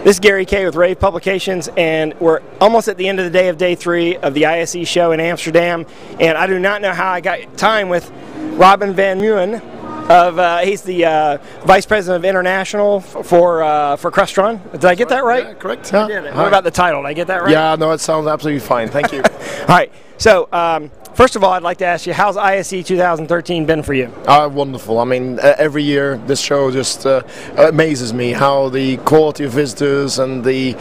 This is Gary Kayye with Rave Publications, and we're almost at the end of the day of day 3 of the ISE show in Amsterdam. And I do not know how I got time with Robin van Meeuwen. He's the Vice President of International for Crestron. Did I get that right? Yeah, correct. I did. What about the title? Did I get that right? Yeah, no, it sounds absolutely fine. Thank you. All right. So, first of all, I'd like to ask you, how's ISE 2013 been for you? Wonderful. I mean, every year this show just amazes me how the quality of visitors and the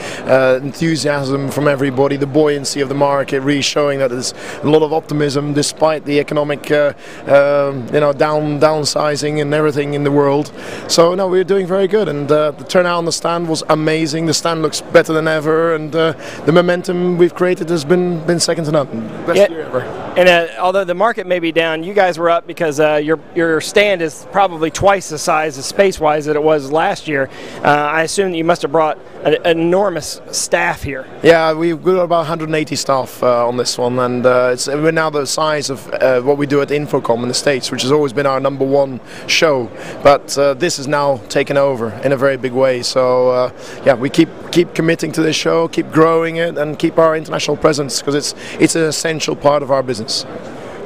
enthusiasm from everybody, the buoyancy of the market, really showing that there's a lot of optimism despite the economic, downsizing and everything in the world. So, no, we're doing very good, and the turnout on the stand was amazing. The stand looks better than ever, and the momentum we've created has been second to none. Best year ever. And although the market may be down, you guys were up because your stand is probably twice the size, space-wise, that it was last year. I assume that you must have brought an enormous staff here. Yeah, we've got about 180 staff on this one, and we're now the size of what we do at Infocom in the States, which has always been our #1 show. But this is now taken over in a very big way. So yeah, we keep committing to this show, keep growing it, and keep our international presence, because it's an essential part of our business.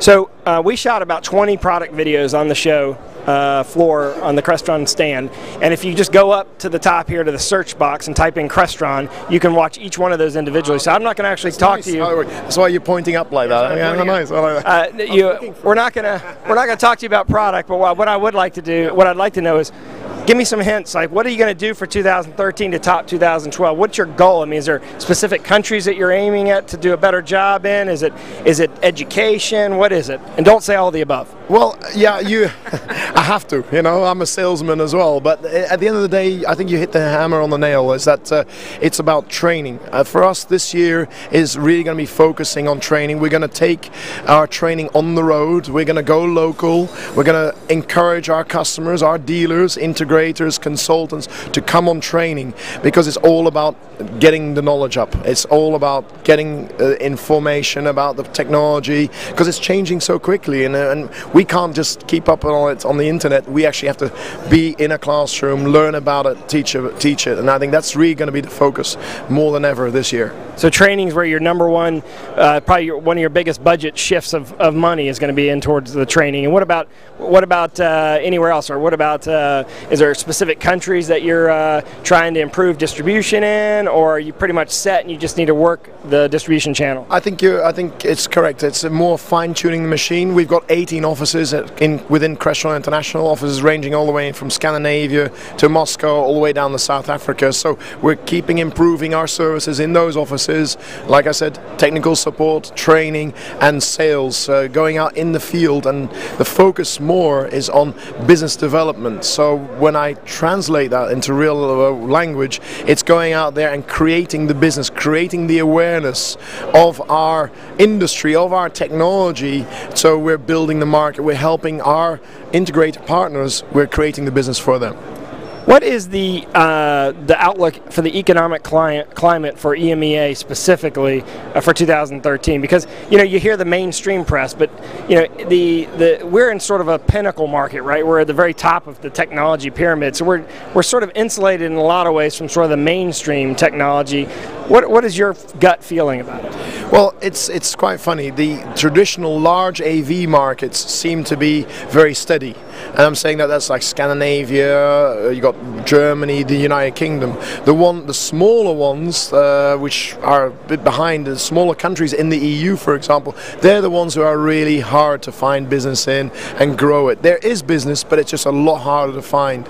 So we shot about 20 product videos on the show floor on the Crestron stand, and if you just go up to the top here to the search box and type in Crestron, you can watch each one of those individually. So I'm not going to actually talk to you. That's why you're pointing up like that. Yeah, nice. I like that. We're not going to talk to you about product, but what I would like to do, what I'd like to know is, give me some hints, like what are you going to do for 2013 to top 2012? What's your goal? I mean, is there specific countries that you're aiming at to do a better job in? Is it education? What is it? And don't say all of the above. Well, yeah, I have to, I'm a salesman as well, but at the end of the day, I think you hit the hammer on the nail, is that it's about training. For us this year is really going to be focusing on training. We're going to take our training on the road, we're going to go local, we're going to encourage our customers, our dealers, integrators, consultants to come on training, because it's all about getting the knowledge up. It's all about getting information about the technology, because it's changing so quickly, and we can't just keep up on it on the internet. We actually have to be in a classroom, learn about it, teach it, and I think that's really going to be the focus more than ever this year. So training is where your #1, probably one of your biggest budget shifts of money is going to be in towards the training. And what about anywhere else, or what about is there specific countries that you're trying to improve distribution in, or are you pretty much set and you just need to work the distribution channel? I think it's correct. It's more fine-tuning the machine. We've got 18 offices within Crestron International, offices ranging all the way from Scandinavia to Moscow, all the way down to South Africa. So we're keeping improving our services in those offices. Like I said, technical support, training, and sales, going out in the field, and the focus more is on business development. So when I translate that into real language, it's going out there and creating the business, creating the awareness of our industry, of our technology. So we're building the market, we're helping our integrated partners, we're creating the business for them. What is the outlook for the economic climate for EMEA specifically for 2013? Because you hear the mainstream press, but we're in sort of a pinnacle market, right? We're at the very top of the technology pyramid, so we're sort of insulated in a lot of ways from sort of the mainstream technology. What is your gut feeling about it? Well, it's quite funny. The traditional large AV markets seem to be very steady, and I'm saying that's like Scandinavia. You got Germany, the United Kingdom. The smaller ones, which are a bit behind, the smaller countries in the EU, for example, they're the ones who are really hard to find business in and grow it. There is business, but it's just a lot harder to find.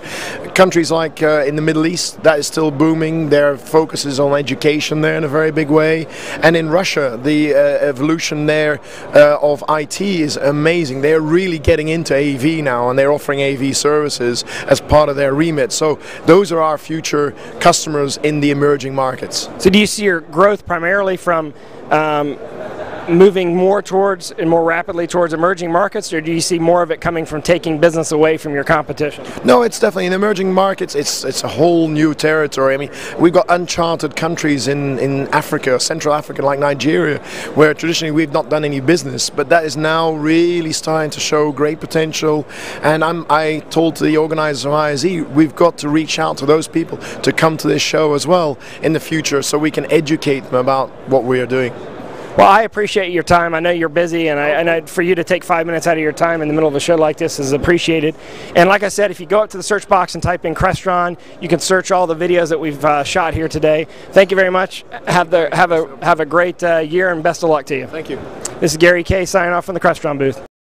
Countries like in the Middle East, that is still booming. Their focus is on education there in a very big way, and in Russia, the evolution there of IT is amazing. They're really getting into AV now, and they're offering AV services as part of their remit. So those are our future customers in the emerging markets. So do you see your growth primarily from moving more towards and more rapidly towards emerging markets, or do you see more of it coming from taking business away from your competition? No, it's definitely in emerging markets. It's a whole new territory. I mean, we've got uncharted countries in Africa, Central Africa, like Nigeria, where traditionally we've not done any business, but that is now really starting to show great potential. And I told the organizers of ISE, we've got to reach out to those people to come to this show as well in the future, so we can educate them about what we are doing. Well, I appreciate your time. I know you're busy, and for you to take 5 minutes out of your time in the middle of a show like this is appreciated. And like I said, if you go up to the search box and type in Crestron, you can search all the videos that we've shot here today. Thank you very much. Have a great year, and best of luck to you. Thank you. This is Kayye signing off from the Crestron booth.